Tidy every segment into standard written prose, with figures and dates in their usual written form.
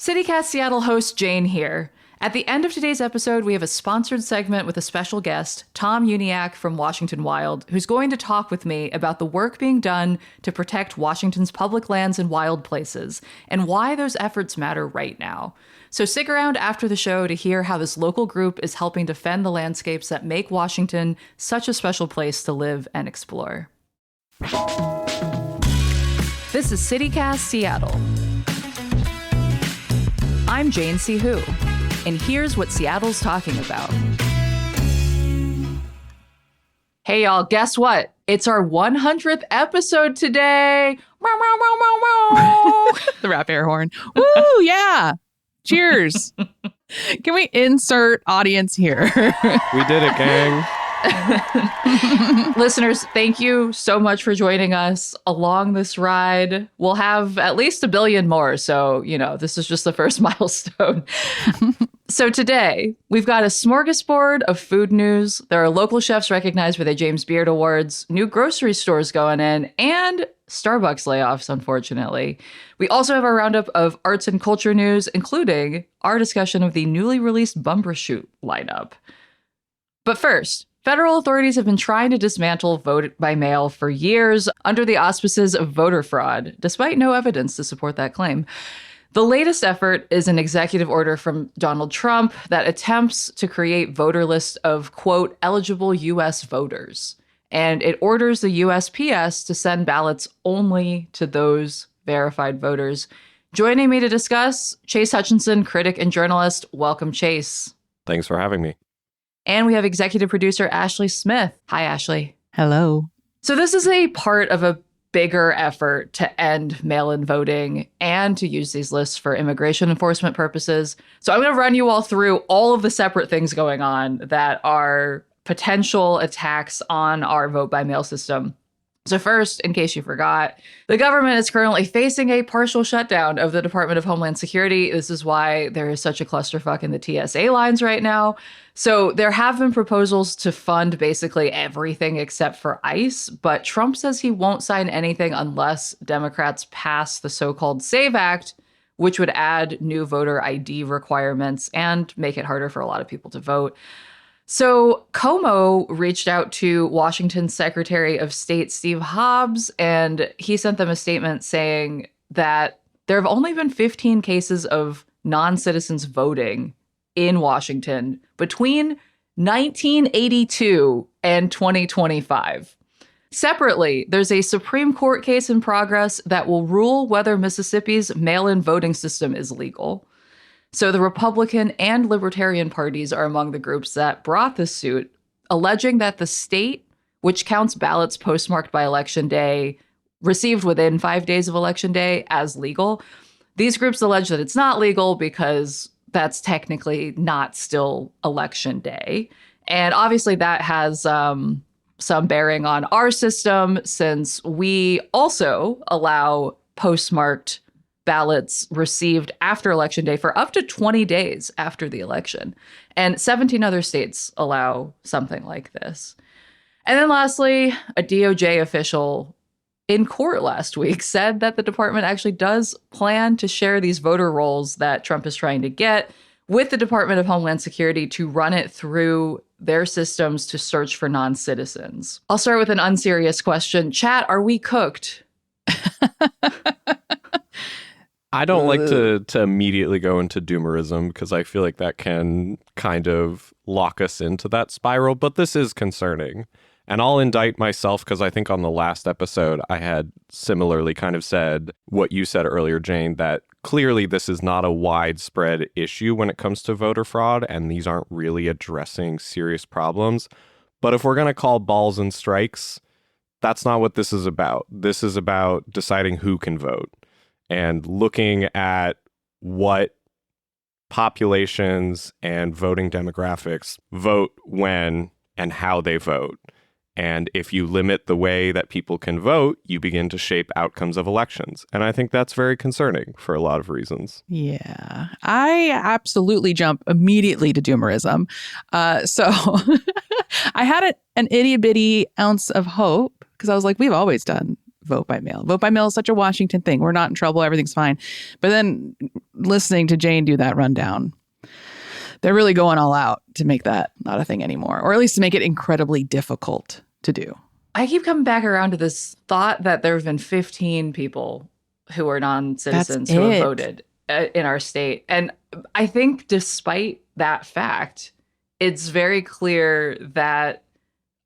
CityCast Seattle host Jane here. At the end of today's episode, we have a sponsored segment with a special guest, Tom Uniacke from Washington Wild, who's going to talk with me about the work being done to protect Washington's public lands and wild places, and why those efforts matter right now. So stick around after the show to hear how this local group is helping defend the landscapes that make Washington such a special place to live and explore. This is CityCast Seattle. I'm Jane C. Hu, and here's what Seattle's talking about. Hey, y'all, guess what? It's our 100th episode today. The rap air horn. Woo, yeah. Cheers. Can we insert audience here? We did it, gang. Listeners, thank you so much for joining us along this ride. We'll have at least 1 billion more. So, this is just the first milestone. So today, we've got a smorgasbord of food news. There are local chefs recognized with a James Beard Awards, new grocery stores going in, and Starbucks layoffs, unfortunately. We also have our roundup of arts and culture news, including our discussion of the newly released Bumbershoot lineup. But first, federal authorities have been trying to dismantle vote by mail for years under the auspices of voter fraud, despite no evidence to support that claim. The latest effort is an executive order from Donald Trump that attempts to create voter lists of, quote, eligible U.S. voters. And it orders the USPS to send ballots only to those verified voters. Joining me to discuss, Chase Hutchinson, critic and journalist. Welcome, Chase. Thanks for having me. And we have executive producer Ashley Smith. Hi, Ashley. Hello. So this is a part of a bigger effort to end mail-in voting and to use these lists for immigration enforcement purposes. So I'm going to run you all through all of the separate things going on that are potential attacks on our vote-by-mail system. So first, in case you forgot, the government is currently facing a partial shutdown of the Department of Homeland Security. This is why there is such a clusterfuck in the TSA lines right now. So there have been proposals to fund basically everything except for ICE, but Trump says he won't sign anything unless Democrats pass the so-called SAVE Act, which would add new voter ID requirements and make it harder for a lot of people to vote. So Como reached out to Washington's Secretary of State, Steve Hobbs, and he sent them a statement saying that there have only been 15 cases of non-citizens voting in Washington between 1982 and 2025. Separately, there's a Supreme Court case in progress that will rule whether Mississippi's mail-in voting system is legal. So the Republican and Libertarian parties are among the groups that brought this suit, alleging that the state, which counts ballots postmarked by Election Day, received within 5 days of Election Day as legal. These groups allege that it's not legal because that's technically not still Election Day. And obviously that has some bearing on our system, since we also allow postmarked ballots received after Election Day for up to 20 days after the election. And 17 other states allow something like this. And then lastly, a DOJ official in court last week said that the department actually does plan to share these voter rolls that Trump is trying to get with the Department of Homeland Security to run it through their systems to search for non-citizens. I'll start with an unserious question. Chat, are we cooked? I don't like to immediately go into doomerism because I feel like that can kind of lock us into that spiral, but this is concerning. And I'll indict myself because I think on the last episode I had similarly kind of said what you said earlier, Jane, that clearly this is not a widespread issue when it comes to voter fraud, and these aren't really addressing serious problems. But if we're going to call balls and strikes, that's not what this is about. This is about deciding who can vote and looking at what populations and voting demographics vote when and how they vote. And if you limit the way that people can vote, you begin to shape outcomes of elections. And I think that's very concerning for a lot of reasons. Yeah, I absolutely jump immediately to doomerism. So I had an itty bitty ounce of hope because I was like, we've always done vote by mail. Vote by mail is such a Washington thing. We're not in trouble. Everything's fine. But then listening to Jane do that rundown, they're really going all out to make that not a thing anymore, or at least to make it incredibly difficult to do. I keep coming back around to this thought that there have been 15 people who are non-citizens who have voted in our state. And I think despite that fact, it's very clear that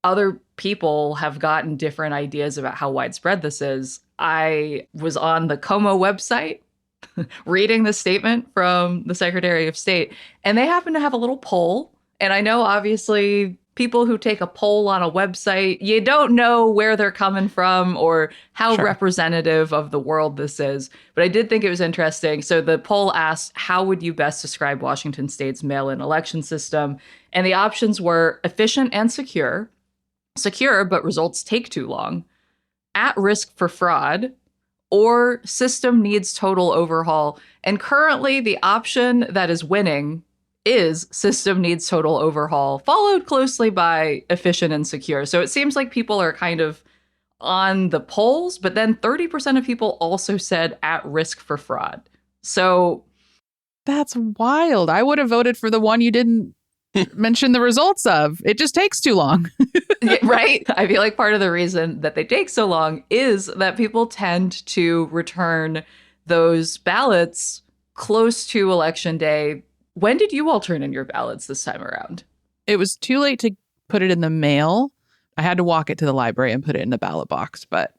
other people have gotten different ideas about how widespread this is. I was on the Como website reading the statement from the Secretary of State, and they happen to have a little poll. And I know, obviously, people who take a poll on a website, you don't know where they're coming from or how representative of the world this is. But I did think it was interesting. So the poll asked, how would you best describe Washington State's mail-in election system? And the options were efficient and secure, but results take too long, at risk for fraud, or system needs total overhaul. And currently the option that is winning is system needs total overhaul, followed closely by efficient and secure. So it seems like people are kind of on the polls, but then 30% of people also said at risk for fraud. So that's wild. I would have voted for the one you didn't mention the results of. It just takes too long. Right? I feel like part of the reason that they take so long is that people tend to return those ballots close to Election Day. When did you all turn in your ballots this time around? It was too late to put it in the mail. I had to walk it to the library and put it in the ballot box. But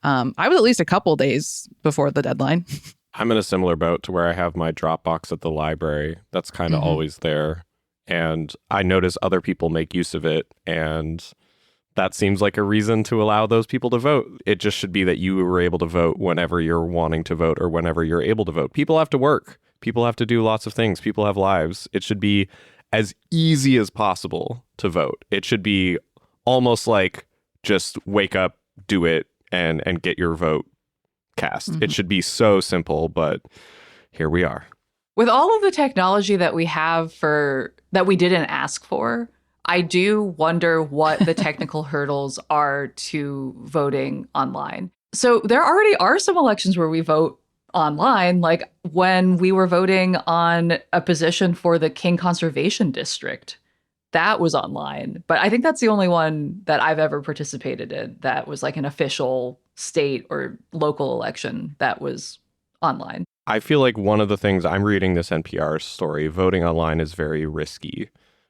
I was at least a couple days before the deadline. I'm in a similar boat to where I have my drop box at the library. That's kind of always there. And I notice other people make use of it. And that seems like a reason to allow those people to vote. It just should be that you were able to vote whenever you're wanting to vote or whenever you're able to vote. People have to work. People have to do lots of things. People have lives. It should be as easy as possible to vote. It should be almost like just wake up, do it, and get your vote cast. It should be so simple, but here we are. With all of the technology that we have that we didn't ask for, I do wonder what the technical hurdles are to voting online. So there already are some elections where we vote online, like when we were voting on a position for the King Conservation District. That was online. But I think that's the only one that I've ever participated in that was like an official state or local election that was online. I feel like one of the things I'm reading this NPR story, voting online is very risky,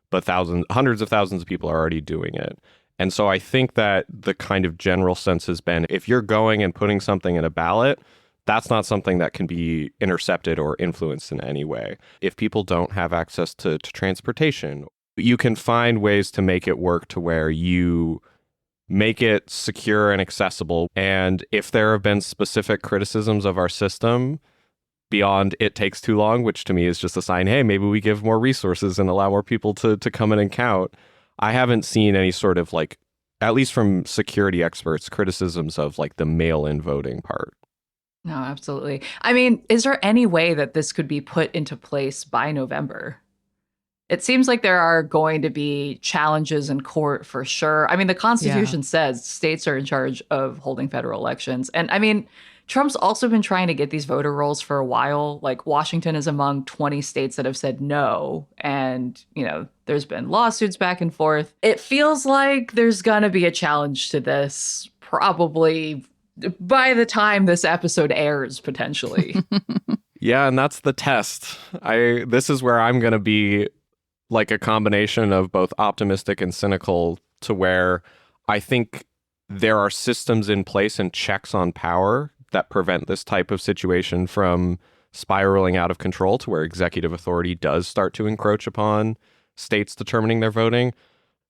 but hundreds of thousands of people are already doing it. And so I think that the kind of general sense has been if you're going and putting something in a ballot, that's not something that can be intercepted or influenced in any way. If people don't have access to transportation, you can find ways to make it work to where you make it secure and accessible. And if there have been specific criticisms of our system beyond it takes too long, which to me is just a sign, hey, maybe we give more resources and allow more people to come in and count. I haven't seen any sort of like, at least from security experts, criticisms of like the mail-in voting part. No, absolutely. I mean, is there any way that this could be put into place by November? It seems like there are going to be challenges in court for sure. I mean, the Constitution says states are in charge of holding federal elections. And I mean, Trump's also been trying to get these voter rolls for a while. Like Washington is among 20 states that have said no. And, you know, there's been lawsuits back and forth. It feels like there's going to be a challenge to this probably by the time this episode airs, potentially. Yeah, and that's the test. This is where I'm going to be like a combination of both optimistic and cynical, to where I think there are systems in place and checks on power that prevent this type of situation from spiraling out of control to where executive authority does start to encroach upon states determining their voting.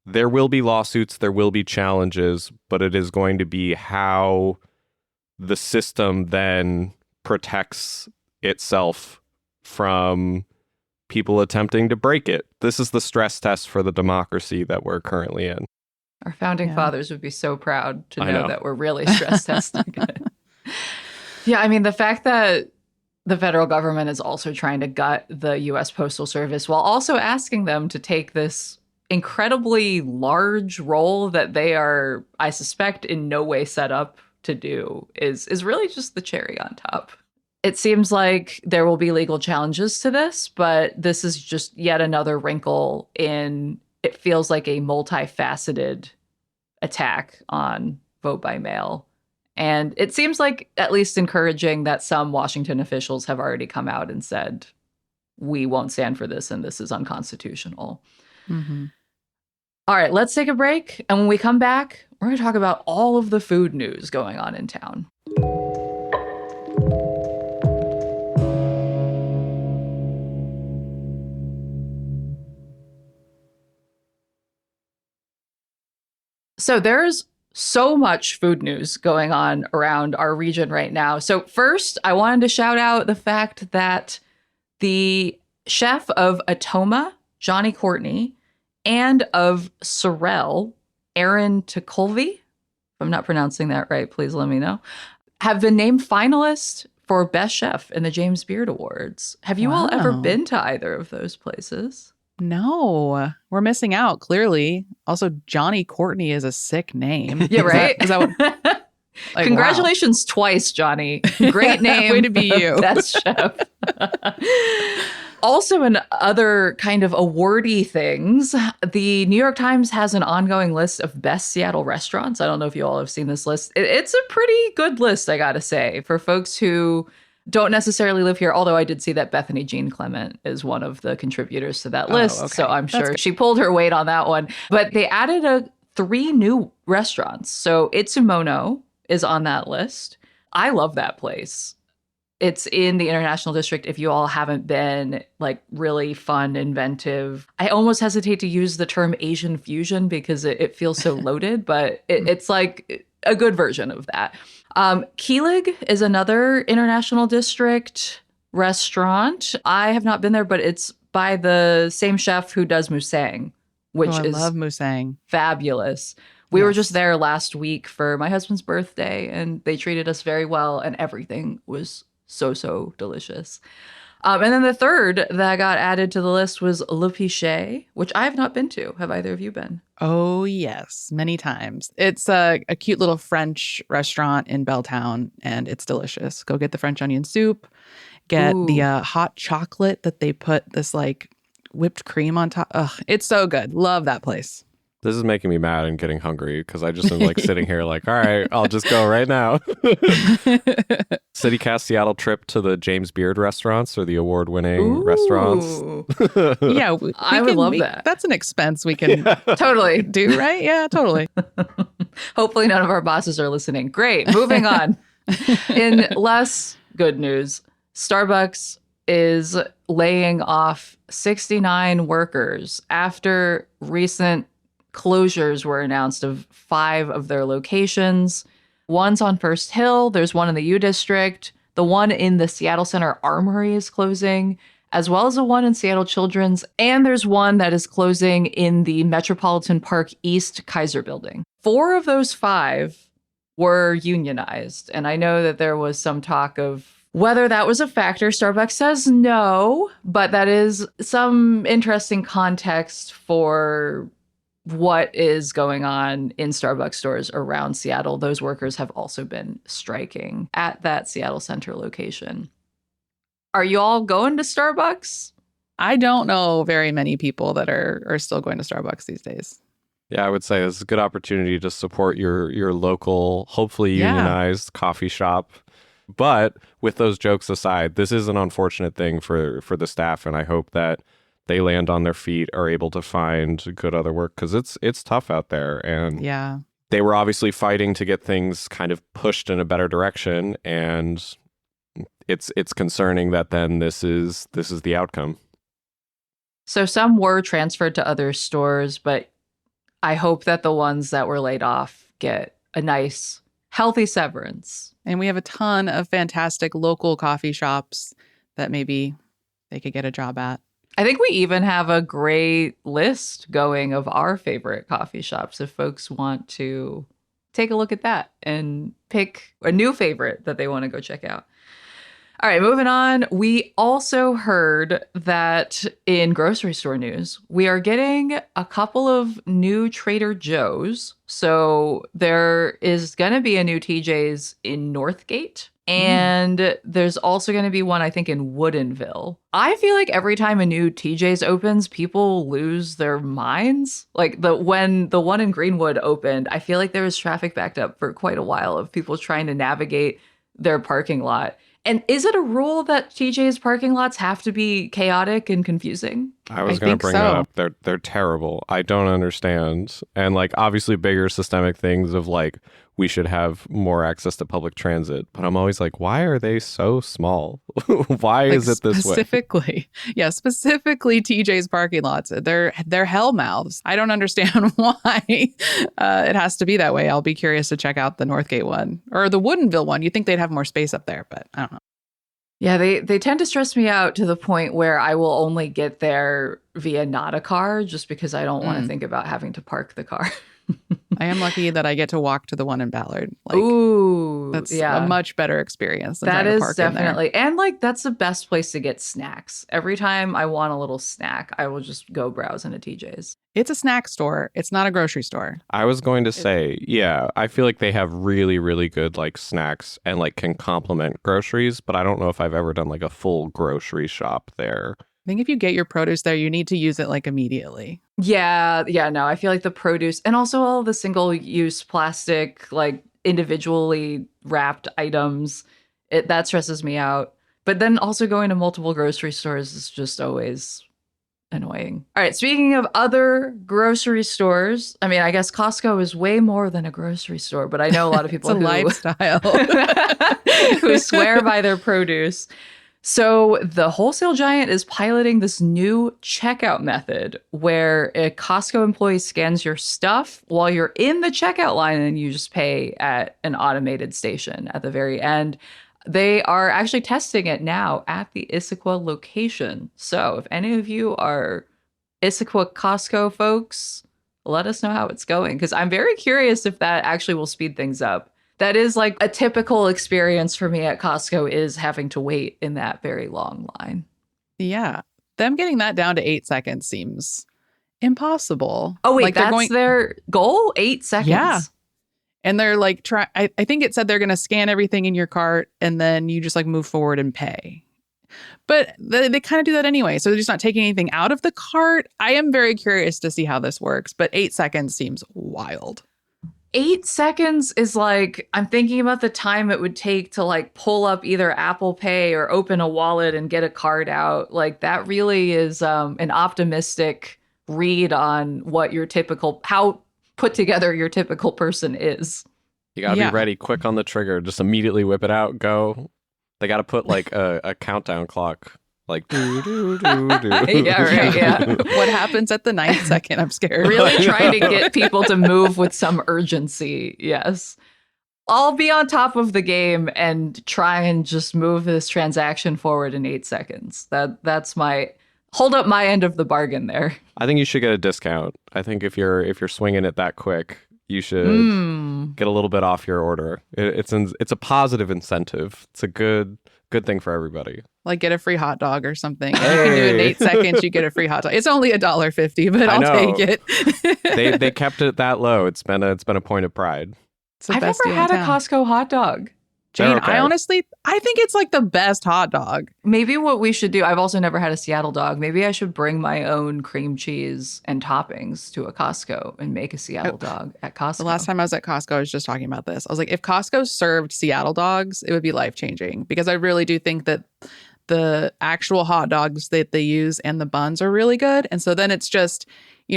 There will be lawsuits, there will be challenges, but it is going to be how the system then protects itself from people attempting to break it. This is the stress test for the democracy that we're currently in. Our founding fathers would be so proud to know that we're really stress testing it. Yeah, I mean, the fact that the federal government is also trying to gut the U.S. Postal Service while also asking them to take this incredibly large role that they are, I suspect, in no way set up to do is really just the cherry on top. It seems like there will be legal challenges to this, but this is just yet another wrinkle in it feels like a multifaceted attack on vote by mail. And it seems like at least encouraging that some Washington officials have already come out and said, we won't stand for this and this is unconstitutional. Mm-hmm. All right, let's take a break. And when we come back, we're going to talk about all of the food news going on in town. So there's so much food news going on around our region right now. So first, I wanted to shout out the fact that the chef of Atoma, Johnny Courtney, and of Sorrel, Aaron Tukulvi, if I'm not pronouncing that right, please let me know, have been named finalists for Best Chef in the James Beard Awards. Have you all ever been to either of those places? No, we're missing out, clearly. Also, Johnny Courtney is a sick name. Yeah, right? Is that what, like, Congratulations twice, Johnny. Great name. Way to be you. Best chef. Also, in other kind of awardy things, the New York Times has an ongoing list of best Seattle restaurants. I don't know if you all have seen this list. It's a pretty good list, I gotta say, for folks who don't necessarily live here, although I did see that Bethany Jean Clement is one of the contributors to that list. Okay. So I'm sure she pulled her weight on that one. But they added 3 new restaurants. So Itsumono is on that list. I love that place. It's in the International District. If you all haven't been, like, really fun, inventive. I almost hesitate to use the term Asian fusion because it feels so loaded, but it's like a good version of that. Keelig is another International District restaurant. I have not been there, but it's by the same chef who does Musang, which I is love Musang. Fabulous. We were just there last week for my husband's birthday, and they treated us very well, and everything was so delicious. And then the third that got added to the list was Le Pichet, which I have not been to. Have either of you been? Oh, yes, many times. It's a cute little French restaurant in Belltown, and it's delicious. Go get the French onion soup, get the hot chocolate that they put this, like, whipped cream on top. Ugh, it's so good. Love that place. This is making me mad and getting hungry because I just am like sitting here like, all right, I'll just go right now. CityCast Seattle trip to the James Beard restaurants or the award-winning restaurants. Yeah, I would love that. That's an expense we can Totally do, right? Yeah, totally. Hopefully none of our bosses are listening. Great. Moving on. In less good news, Starbucks is laying off 69 workers after recent closures were announced of 5 of their locations. One's on First Hill. There's one in the U District. The one in the Seattle Center Armory is closing, as well as the one in Seattle Children's. And there's one that is closing in the Metropolitan Park East Kaiser Building. 4 of those 5 were unionized. And I know that there was some talk of whether that was a factor. Starbucks says no, but that is some interesting context for what is going on in Starbucks stores around Seattle. Those workers have also been striking at that Seattle Center location. Are you all going to Starbucks? I don't know very many people that are still going to Starbucks these days. Yeah, I would say it's a good opportunity to support your local, hopefully unionized coffee shop. But with those jokes aside, this is an unfortunate thing for the staff, and I hope that they land on their feet, are able to find good other work, because it's tough out there. And they were obviously fighting to get things kind of pushed in a better direction, and it's concerning that then this is the outcome. So some were transferred to other stores, but I hope that the ones that were laid off get a nice, healthy severance. And we have a ton of fantastic local coffee shops that maybe they could get a job at. I think we even have a great list going of our favorite coffee shops if folks want to take a look at that and pick a new favorite that they want to go check out. All right, moving on. We also heard that in grocery store news, we are getting a couple of new Trader Joe's. So there is going to be a new TJ's in Northgate. And there's also going to be one, I think, in Woodinville. I feel like every time a new TJ's opens, people lose their minds. Like when the one in Greenwood opened, I feel like there was traffic backed up for quite a while of people trying to navigate their parking lot. And is it a rule that TJ's parking lots have to be chaotic and confusing? I was going to bring that up. They're terrible. I don't understand. And like obviously bigger systemic things of like we should have more access to public transit. But I'm always like, why are they so small? Why Like is it this way? Specifically TJ's parking lots. They're hell mouths. I don't understand why it has to be that way. I'll be curious to check out the Northgate one or the Woodinville one. You'd think they'd have more space up there, but I don't know. Yeah, they tend to stress me out to the point where I will only get there via not a car just because I don't want to think about having to park the car. I am lucky that I get to walk to the one in Ballard. Like, ooh, that's yeah. a much better experience than That trying to is park in there. definitely, and like that's the best place to get snacks. Every time I want a little snack, I will just go browse in a TJ's. It's a snack store. It's not a grocery store. I was going to say, yeah, I feel like they have really, really good like snacks and like can complement groceries, but I don't know if I've ever done like a full grocery shop there. I think if you get your produce there, you need to use it like immediately. Yeah, no, I feel like the produce and also all the single-use plastic, like individually wrapped items, that stresses me out. But then also going to multiple grocery stores is just always annoying. All right, speaking of other grocery stores, I mean, I guess Costco is way more than a grocery store, but I know a lot of people It's a lifestyle. who swear by their produce. So the wholesale giant is piloting this new checkout method where a Costco employee scans your stuff while you're in the checkout line and you just pay at an automated station at the very end. They are actually testing it now at the Issaquah location. So if any of you are Issaquah Costco folks, let us know how it's going because I'm very curious if that actually will speed things up. That is like a typical experience for me at Costco is having to wait in that very long line. Yeah. Them getting that down to 8 seconds seems impossible. Oh, wait, like that's their goal? 8 seconds? Yeah. And they're like, I think it said they're going to scan everything in your cart and then you just like move forward and pay. But they kind of do that anyway. So they're just not taking anything out of the cart. I am very curious to see how this works, but 8 seconds seems wild. 8 seconds is like, I'm thinking about the time it would take to like pull up either Apple Pay or open a wallet and get a card out. Like that really is an optimistic read on what your typical, how put together your typical person is. You gotta be ready, quick on the trigger, just immediately whip it out, go. They gotta put like a countdown clock. Like do do do do. Yeah, right. Yeah. What happens at the 9th second? I'm scared. Really trying to get people to move with some urgency. Yes. I'll be on top of the game and try and just move this transaction forward in 8 seconds. That's my hold up my end of the bargain there. I think you should get a discount. I think if you're swinging it that quick, you should get a little bit off your order. It's a positive incentive. It's a good thing for everybody. Like get a free hot dog or something. Hey. You can do it in 8 seconds. You get a free hot dog. It's only $1.50, but I'll take it. they kept it that low. It's been a point of pride. I've never had a Costco hot dog. Jane, okay. I think it's like the best hot dog. Maybe what we should do, I've also never had a Seattle dog. Maybe I should bring my own cream cheese and toppings to a Costco and make a Seattle dog at Costco. The last time I was at Costco, I was just talking about this. I was like, if Costco served Seattle dogs, it would be life-changing because I really do think that the actual hot dogs that they use and the buns are really good. And so then it's just,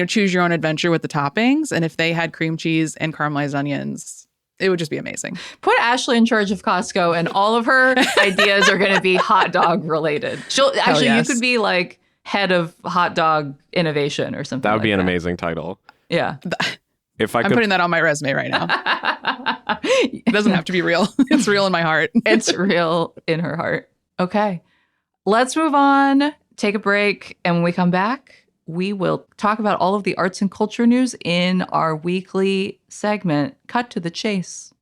choose your own adventure with the toppings. And if they had cream cheese and caramelized onions, it would just be amazing. Put Ashley in charge of Costco and all of her ideas are going to be hot dog related. You could be like head of hot dog innovation or something. That would be an amazing title. Yeah. I'm putting that on my resume right now. It doesn't have to be real. It's real in my heart. It's real in her heart. Okay. Let's move on, take a break, and when we come back, we will talk about all of the arts and culture news in our weekly segment, Cut to the Chase.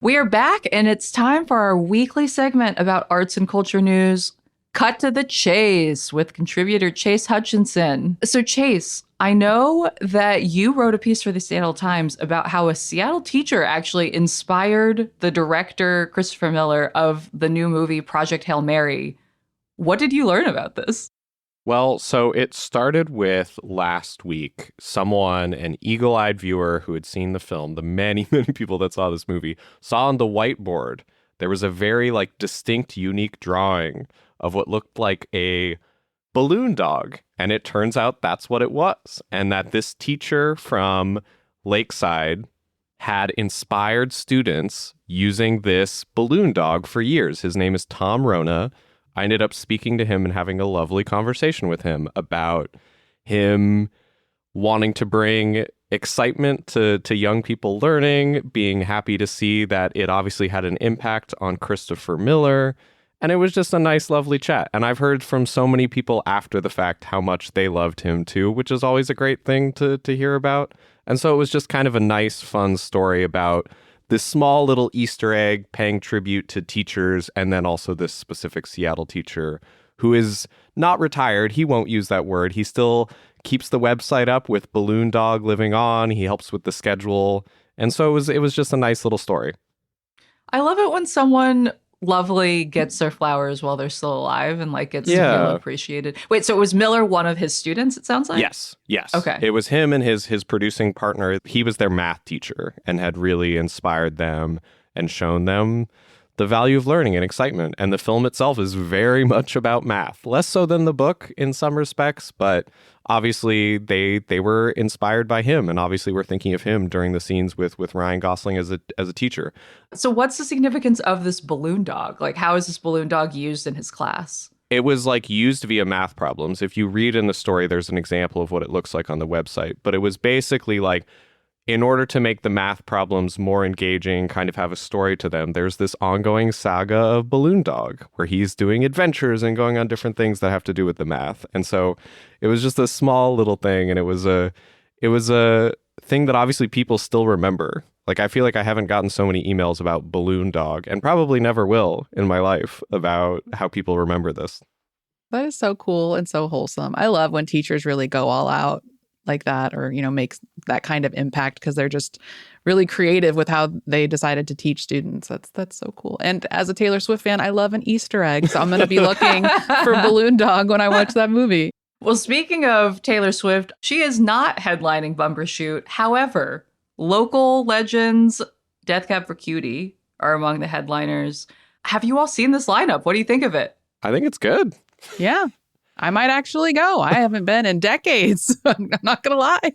We are back, and it's time for our weekly segment about arts and culture news. Cut to the chase with contributor Chase Hutchinson. So, Chase, I know that you wrote a piece for the Seattle Times about how a Seattle teacher actually inspired the director, Christopher Miller, of the new movie Project Hail Mary. What did you learn about this? Well, so it started with last week. Someone, an eagle-eyed viewer who had seen the film, the many, many people that saw this movie, saw on the whiteboard there was a very distinct, unique drawing of what looked like a balloon dog. And it turns out that's what it was. And that this teacher from Lakeside had inspired students using this balloon dog for years. His name is Tom Rona. I ended up speaking to him and having a lovely conversation with him about him wanting to bring excitement to young people learning, being happy to see that it obviously had an impact on Christopher Miller. And it was just a nice, lovely chat. And I've heard from so many people after the fact how much they loved him too, which is always a great thing to hear about. And so it was just kind of a nice, fun story about this small little Easter egg paying tribute to teachers, and then also this specific Seattle teacher who is not retired. He won't use that word. He still keeps the website up with Balloon Dog living on. He helps with the schedule. And so it was just a nice little story. I love it when someone lovely gets their flowers while they're still alive and gets to feel appreciated. Wait, so it was Miller one of his students, it sounds like? Yes. Okay. It was him and his producing partner. He was their math teacher and had really inspired them and shown them the value of learning and excitement. And the film itself is very much about math. Less so than the book in some respects, but obviously they were inspired by him, and obviously we're thinking of him during the scenes with Ryan Gosling as a teacher. So what's the significance of this balloon dog? How is this balloon dog used in his class? It was used via math problems. If you read in the story, there's an example of what it looks like on the website, but it was basically in order to make the math problems more engaging, kind of have a story to them, there's this ongoing saga of Balloon Dog where he's doing adventures and going on different things that have to do with the math. And so it was just a small little thing, and it was a thing that obviously people still remember. I feel like I haven't gotten so many emails about Balloon Dog, and probably never will in my life, about how people remember this. That is so cool and so wholesome. I love when teachers really go all out like that, or makes that kind of impact, because they're just really creative with how they decided to teach students. That's so cool. And as a Taylor Swift fan, I love an Easter egg, so I'm going to be looking for Balloon Dog when I watch that movie. Well, speaking of Taylor Swift, she is not headlining Bumbershoot. However, local legends Death Cab for Cutie are among the headliners. Have you all seen this lineup? What do you think of it? I think it's good. Yeah. I might actually go. I haven't been in decades. I'm not going to lie.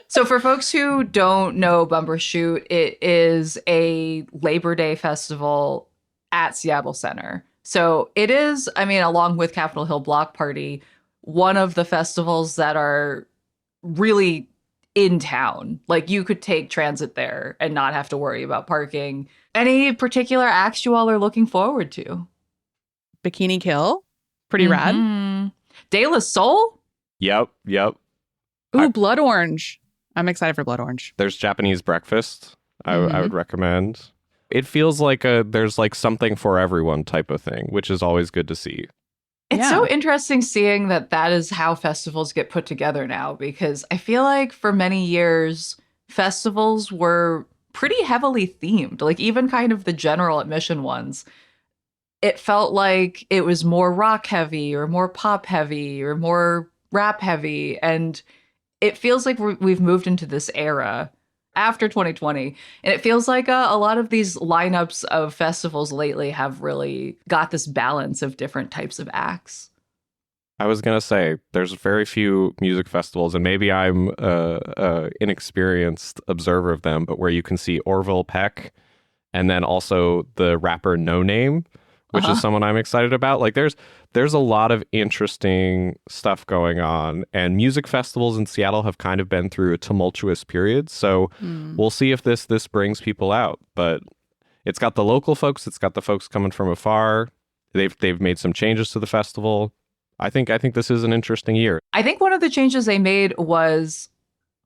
So for folks who don't know Bumbershoot, it is a Labor Day festival at Seattle Center. So it is, along with Capitol Hill Block Party, one of the festivals that are really in town. You could take transit there and not have to worry about parking. Any particular acts you all are looking forward to? Bikini Kill. Pretty rad. De La Soul? Yep. Ooh, Blood Orange. I'm excited for Blood Orange. There's Japanese breakfast. I would recommend. It feels like there's something for everyone type of thing, which is always good to see. It's so interesting seeing that is how festivals get put together now, because I feel like for many years, festivals were pretty heavily themed, even kind of the general admission ones. It felt like it was more rock heavy or more pop heavy or more rap heavy. And it feels like we've moved into this era after 2020. And it feels like a lot of these lineups of festivals lately have really got this balance of different types of acts. I was going to say, there's very few music festivals, and maybe I'm an inexperienced observer of them, but where you can see Orville Peck and then also the rapper No Name, which is someone I'm excited about. There's a lot of interesting stuff going on, and music festivals in Seattle have kind of been through a tumultuous period. So we'll see if this brings people out. But it's got the local folks, it's got the folks coming from afar. They've made some changes to the festival. I think this is an interesting year. I think one of the changes they made was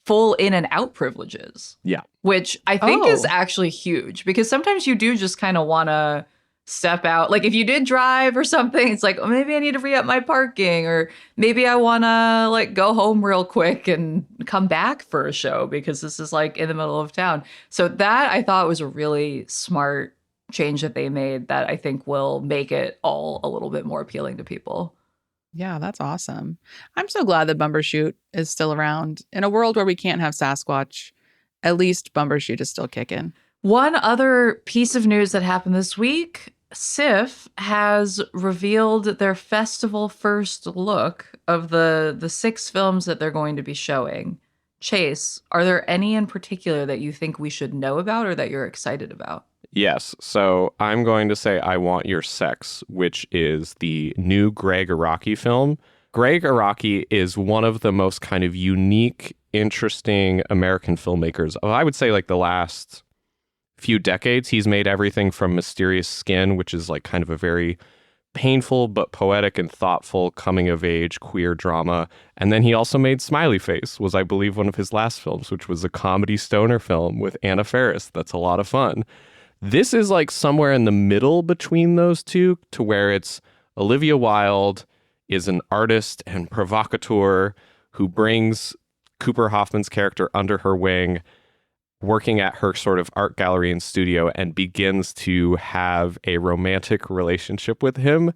full in and out privileges. Yeah. Which I think is Oh. actually huge, because sometimes you do just kind of want to step out. Like if you did drive or something, it's like, oh, maybe I need to re-up my parking, or maybe I want to like go home real quick and come back for a show because this is like in the middle of town. So that I thought was a really smart change that they made that I think will make it all a little bit more appealing to people. Yeah, that's awesome. I'm so glad that Bumbershoot is still around. In a world where we can't have Sasquatch, at least Bumbershoot is still kicking. One other piece of news that happened this week, SIFF has revealed their festival first look of the 6 films that they're going to be showing. Chase, are there any in particular that you think we should know about or that you're excited about? Yes. So I'm going to say I Want Your Sex, which is the new Greg Araki film. Greg Araki is one of the most kind of unique, interesting American filmmakers of, I would say, like the last few decades. He's made everything from Mysterious Skin, which is like kind of a very painful but poetic and thoughtful coming of age queer drama. And then he also made Smiley Face, was I believe one of his last films, which was a comedy stoner film with Anna Faris. That's a lot of fun. This is like somewhere in the middle between those two, to where it's Olivia Wilde is an artist and provocateur who brings Cooper Hoffman's character under her wing, working at her sort of art gallery and studio, and begins to have a romantic relationship with him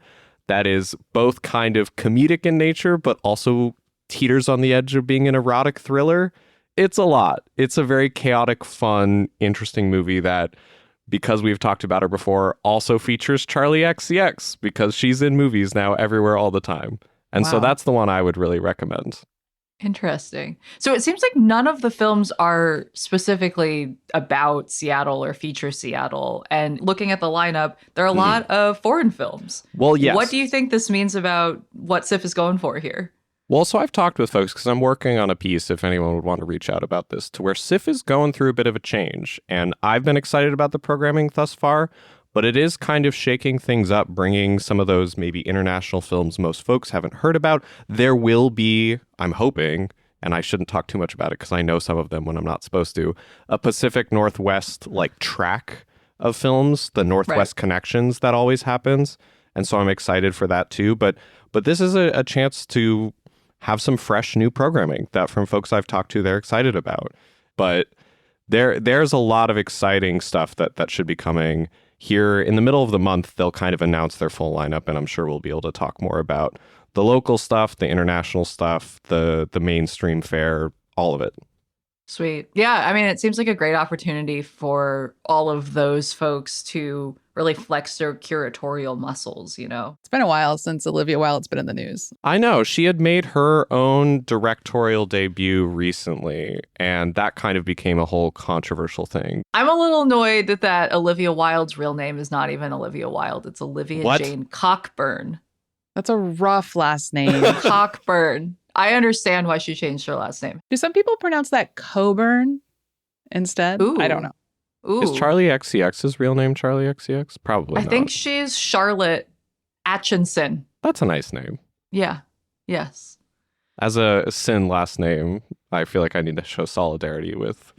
that is both kind of comedic in nature, but also teeters on the edge of being an erotic thriller. It's a lot. It's a very chaotic, fun, interesting movie that, because we've talked about her before, also features Charlie XCX, because she's in movies now everywhere all the time. And so Wow. that's the one I would really recommend. Interesting. So it seems like none of the films are specifically about Seattle or feature Seattle. And looking at the lineup, there are a lot of foreign films. Well, yes. What do you think this means about what SIFF is going for here? Well, so I've talked with folks because I'm working on a piece, if anyone would want to reach out about this, to where SIFF is going through a bit of a change. And I've been excited about the programming thus far, but it is kind of shaking things up, bringing some of those maybe international films most folks haven't heard about. There will be, I'm hoping, and I shouldn't talk too much about it because I know some of them when I'm not supposed to, a Pacific Northwest like track of films, the Northwest Connections that always happens. And so I'm excited for that too. But this is a chance to have some fresh new programming that from folks I've talked to, they're excited about. But there's a lot of exciting stuff that should be coming. Here in the middle of the month, they'll kind of announce their full lineup, and I'm sure we'll be able to talk more about the local stuff, the international stuff, the mainstream fare, all of it. Sweet. Yeah, I mean, it seems like a great opportunity for all of those folks to really flex their curatorial muscles, you know? It's been a while since Olivia Wilde's been in the news. I know. She had made her own directorial debut recently, and that kind of became a whole controversial thing. I'm a little annoyed that Olivia Wilde's real name is not even Olivia Wilde. It's Olivia What? Jane Cockburn. That's a rough last name. Cockburn. I understand why she changed her last name. Do some people pronounce that Coburn instead? Ooh. I don't know. Ooh. Is Charlie XCX's real name Charlie XCX? Probably I not. think she's Charlotte Atchison. That's a nice name. Yeah. Yes. As a Sin last name, I feel like I need to show solidarity with.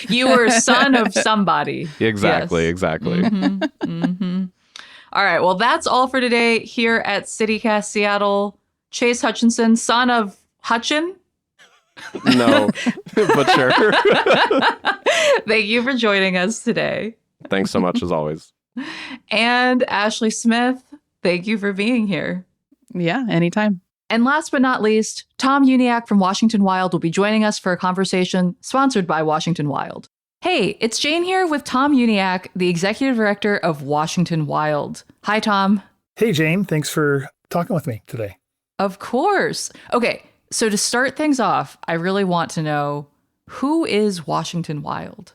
You were son of somebody. Exactly, Yes. exactly. Mhm. All right. Well, that's all for today here at CityCast Seattle. Chase Hutchinson, son of Hutchin. No, but sure. Thank you for joining us today. Thanks so much, as always. And Ashley Smith, thank you for being here. Yeah, anytime. And last but not least, Tom Uniacke from Washington Wild will be joining us for a conversation sponsored by Washington Wild. Hey, it's Jane here with Tom Uniacke, the executive director of Washington Wild. Hi, Tom. Hey, Jane. Thanks for talking with me today. Of course. Okay, so to start things off, I really want to know, who is Washington Wild?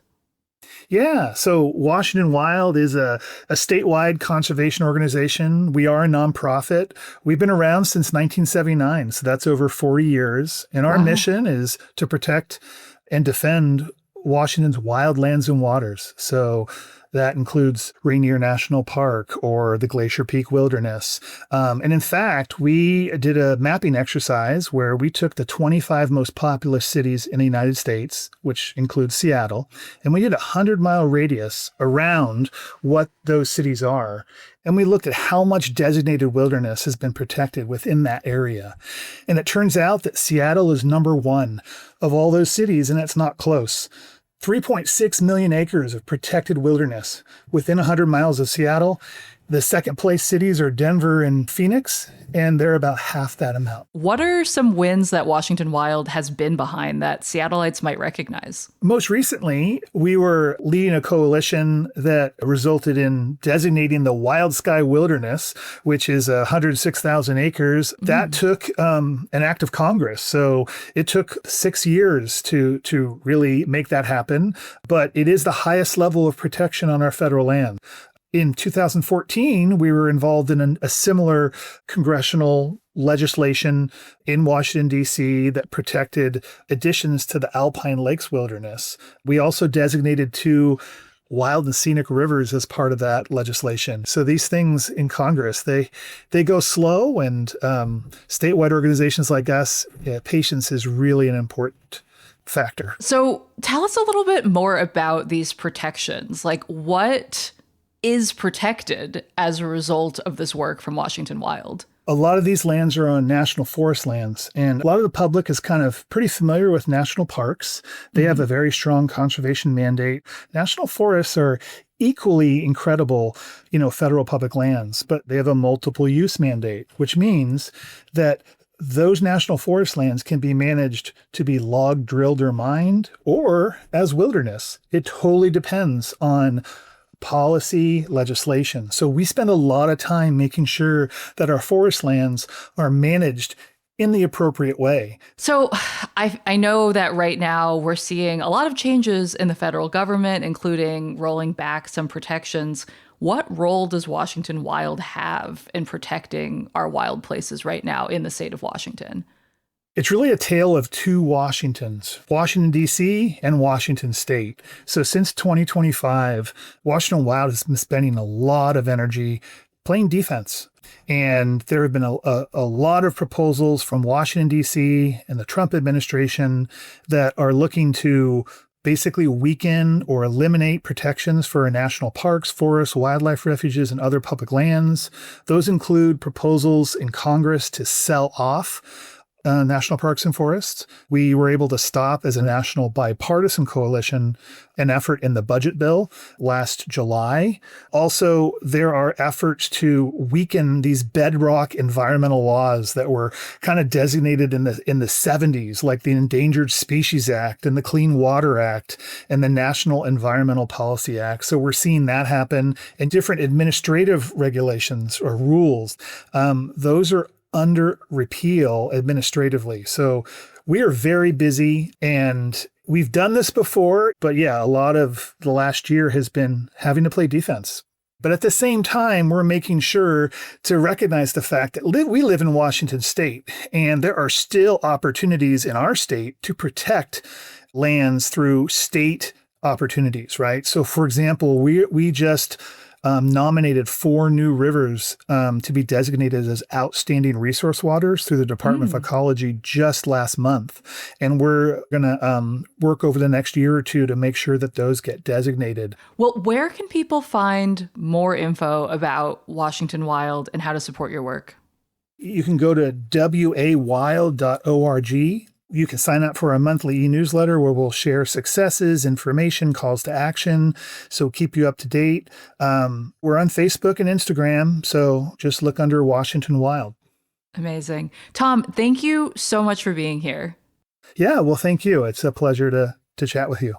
Yeah, so Washington Wild is a statewide conservation organization. We are a nonprofit. We've been around since 1979, so that's over 40 years. And our Wow. mission is to protect and defend Washington's wild lands and waters. So That includes Rainier National Park or the Glacier Peak Wilderness. And in fact, we did a mapping exercise where we took the 25 most populous cities in the United States, which includes Seattle, and we did a 100-mile radius around what those cities are. And we looked at how much designated wilderness has been protected within that area. And it turns out that Seattle is number one of all those cities, and it's not close. 3.6 million acres of protected wilderness within 100 miles of Seattle. The second place cities are Denver and Phoenix, and they're about half that amount. What are some wins that Washington Wild has been behind that Seattleites might recognize? Most recently, we were leading a coalition that resulted in designating the Wild Sky Wilderness, which is 106,000 acres. That took an act of Congress. So it took 6 years to really make that happen. But it is the highest level of protection on our federal land. In 2014, we were involved in a similar congressional legislation in Washington, D.C. that protected additions to the Alpine Lakes Wilderness. We also designated 2 wild and scenic rivers as part of that legislation. So these things in Congress, they go slow, and statewide organizations like us, patience is really an important factor. So tell us a little bit more about these protections. Like, what is protected as a result of this work from Washington Wild? A lot of these lands are on national forest lands, and a lot of the public is kind of pretty familiar with national parks. They have a very strong conservation mandate. National forests are equally incredible, federal public lands, but they have a multiple use mandate, which means that those national forest lands can be managed to be logged, drilled, or mined, or as wilderness. It totally depends on policy, legislation. So we spend a lot of time making sure that our forest lands are managed in the appropriate way. So I know that right now we're seeing a lot of changes in the federal government, including rolling back some protections. What role does Washington Wild have in protecting our wild places right now in the state of Washington? It's really a tale of 2 Washingtons, Washington, D.C. and Washington State. So since 2025, Washington Wild has been spending a lot of energy playing defense. And there have been a lot of proposals from Washington, D.C. and the Trump administration that are looking to basically weaken or eliminate protections for our national parks, forests, wildlife refuges, and other public lands. Those include proposals in Congress to sell off national parks and forests. We were able to stop, as a national bipartisan coalition, an effort in the budget bill last July. Also, there are efforts to weaken these bedrock environmental laws that were kind of designated in the 70s, like the Endangered Species Act and the Clean Water Act and the National Environmental Policy Act. So we're seeing that happen, and different administrative regulations or rules. Those are under repeal administratively. So we are very busy, and we've done this before, but a lot of the last year has been having to play defense. But at the same time, we're making sure to recognize the fact that we live in Washington State, and there are still opportunities in our state to protect lands through state opportunities, right? So for example, we just nominated 4 new rivers to be designated as outstanding resource waters through the Department of Ecology just last month. And we're going to work over the next year or 2 to make sure that those get designated. Well, where can people find more info about Washington Wild and how to support your work? You can go to wawild.org. You can sign up for our monthly e-newsletter where we'll share successes, information, calls to action. So keep you up to date. We're on Facebook and Instagram. So just look under Washington Wild. Amazing. Tom, thank you so much for being here. Yeah, well, thank you. It's a pleasure to chat with you.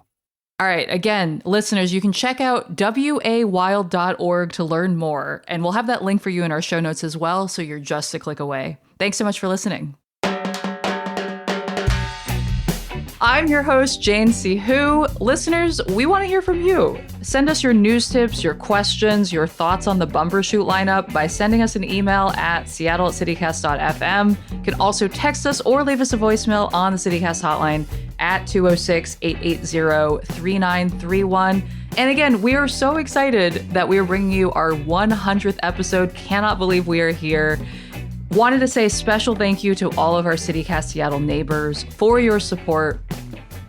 All right. Again, listeners, you can check out wawild.org to learn more. And we'll have that link for you in our show notes as well. So you're just a click away. Thanks so much for listening. I'm your host, Jane C. Hu. Listeners, we want to hear from you. Send us your news tips, your questions, your thoughts on the Bumbershoot lineup by sending us an email at seattle@citycast.fm. You can also text us or leave us a voicemail on the CityCast hotline at 206-880-3931. And again, we are so excited that we are bringing you our 100th episode. Cannot believe we are here. Wanted to say a special thank you to all of our CityCast Seattle neighbors for your support.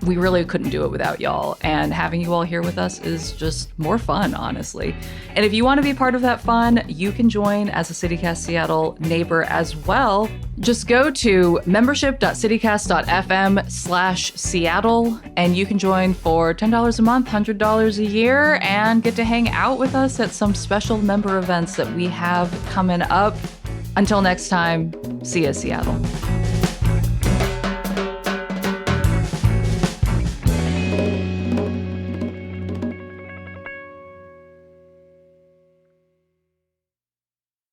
We really couldn't do it without y'all, and having you all here with us is just more fun, honestly. And if you want to be part of that fun, you can join as a CityCast Seattle neighbor as well. Just go to membership.citycast.fm/Seattle, and you can join for $10 a month, $100 a year, and get to hang out with us at some special member events that we have coming up. Until next time, see ya, Seattle.